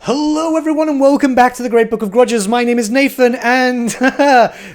Hello everyone and welcome back to the Great Book of Grudges. My name is Nathan and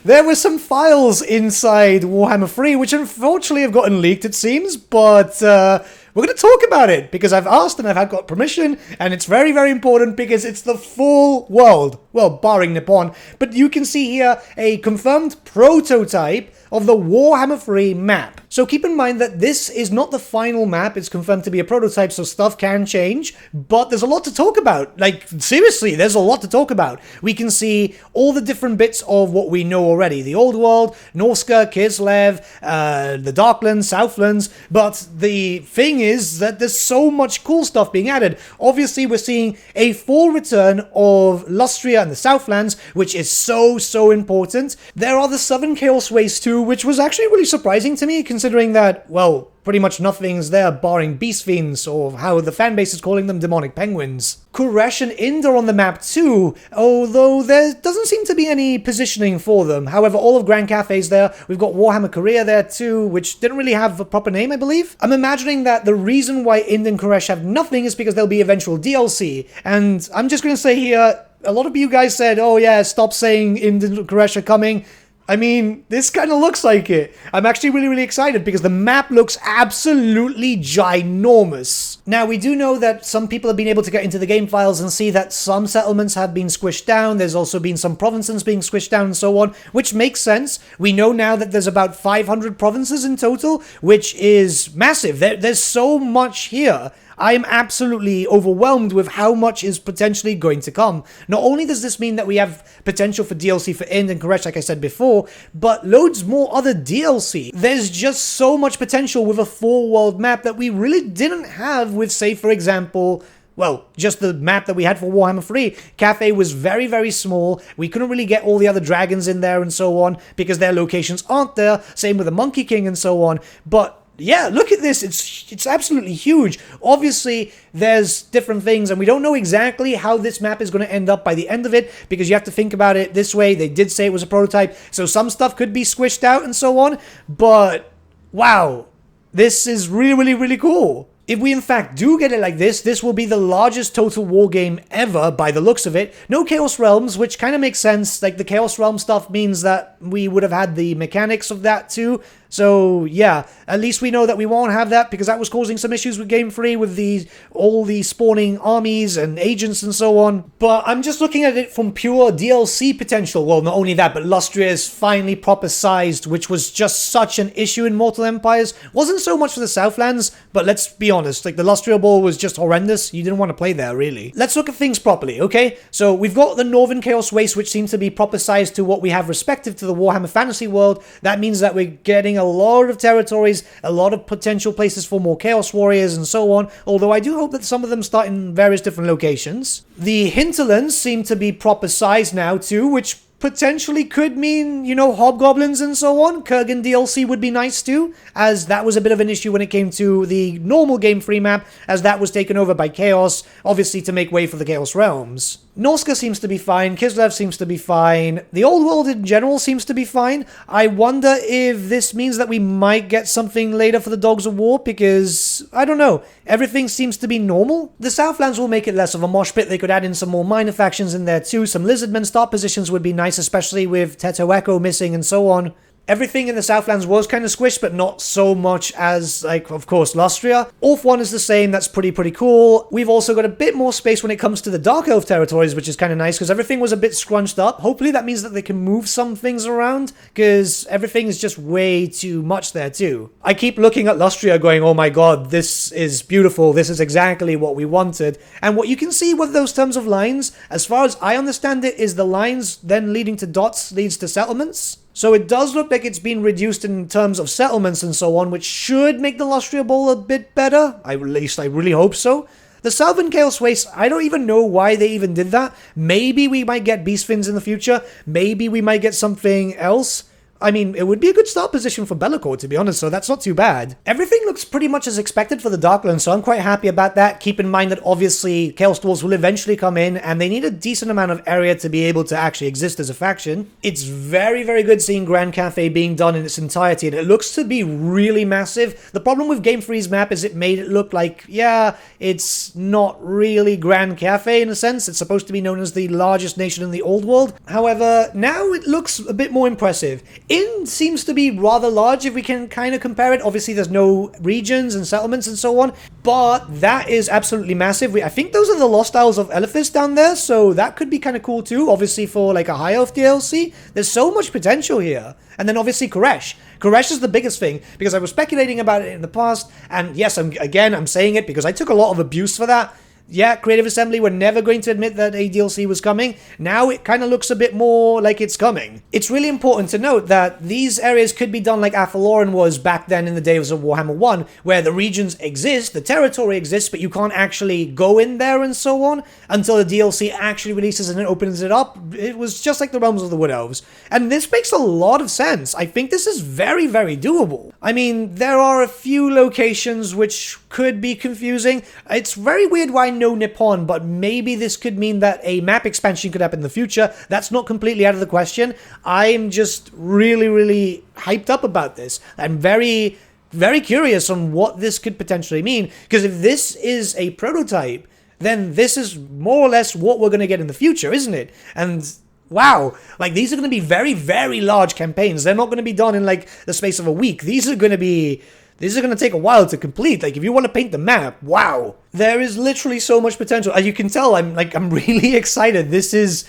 there were some files inside Warhammer 3 which unfortunately have gotten leaked it seems, but we're going to talk about it because I've asked and I've got permission and it's very, very important because it's the full world. Well, barring Nippon, but you can see here a confirmed prototype of the Warhammer 3 map. So keep in mind that this is not the final map, it's confirmed to be a prototype, so stuff can change, but there's a lot to talk about. Like, seriously, there's a lot to talk about. We can see all the different bits of what we know already. The Old World, Norska, Kislev, the Darklands, Southlands, but the thing is that there's so much cool stuff being added. Obviously, we're seeing a full return of Lustria and the Southlands, which is so important. There are the Southern Chaos Waste too, which was actually really surprising to me, considering that, well, pretty much nothing's there barring Beast Fiends, or how the fanbase is calling them, Demonic Penguins. Khuresh and IND are on the map too, although there doesn't seem to be any positioning for them. However, all of Grand Cafe's there. We've got Warhammer Korea there too, which didn't really have a proper name, I believe. I'm imagining that the reason why IND and Khuresh have nothing is because there'll be eventual DLC. And I'm just going to say here, a lot of you guys said, oh yeah, stop saying IND and Khuresh are coming. I mean, this kind of looks like it. I'm actually really excited because the map looks absolutely ginormous. Now, we do know that some people have been able to get into the game files and see that some settlements have been squished down. There's also been some provinces being squished down and so on, which makes sense. We know now that there's about 500 provinces in total, which is massive. There's so much here. I am absolutely overwhelmed with how much is potentially going to come. Not only does this mean that we have potential for DLC for IND and Khuresh, like I said before, but loads more other DLC. There's just so much potential with a full world map that we really didn't have with, say, for example, well, just the map that we had for Warhammer 3. Cafe was very small. We couldn't really get all the other dragons in there and so on because their locations aren't there. Same with the Monkey King and so on. But yeah, look at this. It's absolutely huge. Obviously, there's different things, and we don't know exactly how this map is going to end up by the end of it, because you have to think about it this way. They did say it was a prototype, so some stuff could be squished out and so on, but wow, this is really cool. If we in fact do get it like this will be the largest total war game ever by the looks of it. No Chaos Realms, which kind of makes sense. Like, the Chaos Realm stuff means that we would have had the mechanics of that too. So yeah, at least we know that we won't have that, because that was causing some issues with Game 3 with all the spawning armies and agents and so on. But I'm just looking at it from pure DLC potential. Well, not only that, but Lustria is finally proper sized, which was just such an issue in Mortal Empires. Wasn't so much for the Southlands, but let's be honest, like, the Lustria Ball was just horrendous. You didn't want to play there, really. Let's look at things properly, okay? So we've got the Northern Chaos Waste, which seems to be proper sized to what we have respective to the Warhammer Fantasy world. That means that we're getting a lot of territories, a lot of potential places for more Chaos Warriors and so on, although I do hope that some of them start in various different locations. The hinterlands seem to be proper size now too, which potentially could mean, you know, hobgoblins and so on. Kurgan DLC would be nice too, as that was a bit of an issue when it came to the normal Game 3 map, as that was taken over by Chaos, obviously to make way for the Chaos Realms. Norska seems to be fine, Kislev seems to be fine, the Old World in general seems to be fine. I wonder if this means that we might get something later for the Dogs of War, because, I don't know, everything seems to be normal. The Southlands will make it less of a mosh pit. They could add in some more minor factions in there too. Some Lizardmen start positions would be nice, especially with Teto Echo missing and so on. Everything in the Southlands was kind of squished, but not so much as, like, of course, Lustria. Orth 1 is the same, that's pretty cool. We've also got a bit more space when it comes to the Dark Elf territories, which is kind of nice, because everything was a bit scrunched up. Hopefully that means that they can move some things around, because everything is just way too much there too. I keep looking at Lustria going, oh my god, this is beautiful, this is exactly what we wanted. And what you can see with those terms of lines, as far as I understand it, is the lines then leading to dots leads to settlements. So it does look like it's been reduced in terms of settlements and so on, which should make the Lustria Bowl a bit better. At least I really hope so. The Southern Chaos Waste, I don't even know why they even did that. Maybe we might get Beast Fins in the future. Maybe we might get something else. I mean, it would be a good start position for Be'lakor, to be honest, so that's not too bad. Everything looks pretty much as expected for the Darklands, so I'm quite happy about that. Keep in mind that obviously Chaos Dwarves will eventually come in, and they need a decent amount of area to be able to actually exist as a faction. It's very, very good seeing Grand Cafe being done in its entirety, and it looks to be really massive. The problem with Game Free's map is it made it look like, yeah, it's not really Grand Cafe in a sense. It's supposed to be known as the largest nation in the old world. However, now it looks a bit more impressive. IND seems to be rather large if we can kind of compare it. Obviously, there's no regions and settlements and so on, but that is absolutely massive. I think those are the Lost Isles of Elephas down there, so that could be kind of cool too, obviously for like a High Elf DLC. There's so much potential here. And then obviously KHURESH. KHURESH is the biggest thing, because I was speculating about it in the past, and yes, I'm saying it because I took a lot of abuse for that. Yeah, Creative Assembly were never going to admit that a DLC was coming. Now it kind of looks a bit more like it's coming. It's really important to note that these areas could be done like Athaloran was back then in the days of Warhammer 1, where the regions exist, the territory exists, but you can't actually go in there and so on until the DLC actually releases and it opens it up. It was just like the Realms of the Wood Elves. And this makes a lot of sense. I think this is very, very doable. I mean, there are a few locations which could be confusing. It's very weird why no Nippon, but maybe this could mean that a map expansion could happen in the future. That's not completely out of the question. I'm just really, really hyped up about this. I'm very, very curious on what this could potentially mean, because if this is a prototype, then this is more or less what we're going to get in the future, isn't it? And wow, like these are going to be very, very large campaigns. They're not going to be done in like the space of a week. These are going to take a while to complete. Like, if you want to paint the map, wow. There is literally so much potential. As you can tell, I'm really excited. This is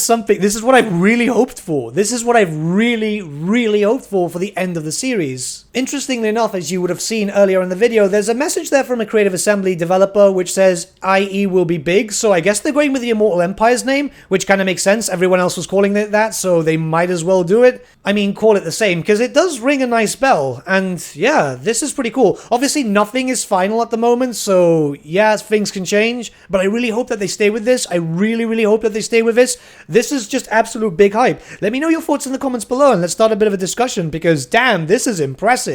something, this is what I've really hoped for. This is what I've really, really hoped for the end of the series. Interestingly enough, as you would have seen earlier in the video, there's a message there from a Creative Assembly developer which says, IE will be big, so I guess they're going with the Immortal Empire's name, which kind of makes sense. Everyone else was calling it that, so they might as well do it. I mean, call it the same, because it does ring a nice bell, and yeah, this is pretty cool. Obviously, nothing is final at the moment, so yeah, things can change, but I really hope that they stay with this. I really, really hope that they stay with this. This is just absolute big hype. Let me know your thoughts in the comments below, and let's start a bit of a discussion, because damn, this is impressive.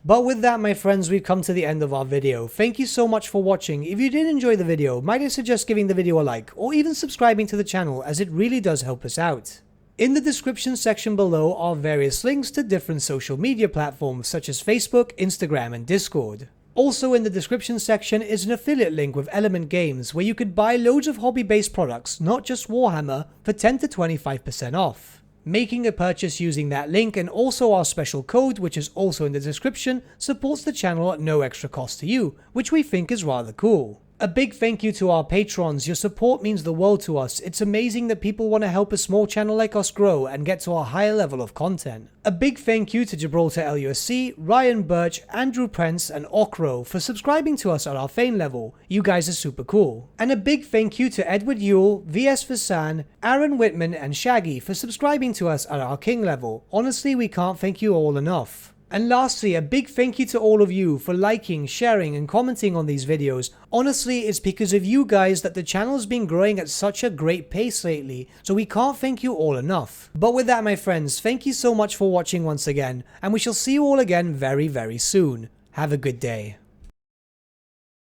But with that, my friends, we've come to the end of our video. Thank you so much for watching. If you did enjoy the video, might I suggest giving the video a like, or even subscribing to the channel, as it really does help us out. In the description section below are various links to different social media platforms such as Facebook, Instagram, and Discord. Also in the description section is an affiliate link with Element Games where you could buy loads of hobby-based products, not just Warhammer, for 10 to 25% off. Making a purchase using that link and also our special code, which is also in the description, supports the channel at no extra cost to you, which we think is rather cool. A big thank you to our patrons. Your support means the world to us. It's amazing that people want to help a small channel like us grow and get to a higher level of content. A big thank you to Gibraltar LUSC, Ryan Bertsche, Andrew Prince, and Okro for subscribing to us at our Fane level. You guys are super cool. And a big thank you to Edward Yule, VS Vasan, Aaron Whitman, and Shaggy for subscribing to us at our King level. Honestly, we can't thank you all enough. And lastly, a big thank you to all of you for liking, sharing, and commenting on these videos. Honestly, it's because of you guys that the channel's been growing at such a great pace lately, so we can't thank you all enough. But with that, my friends, thank you so much for watching once again, and we shall see you all again very, very soon. Have a good day.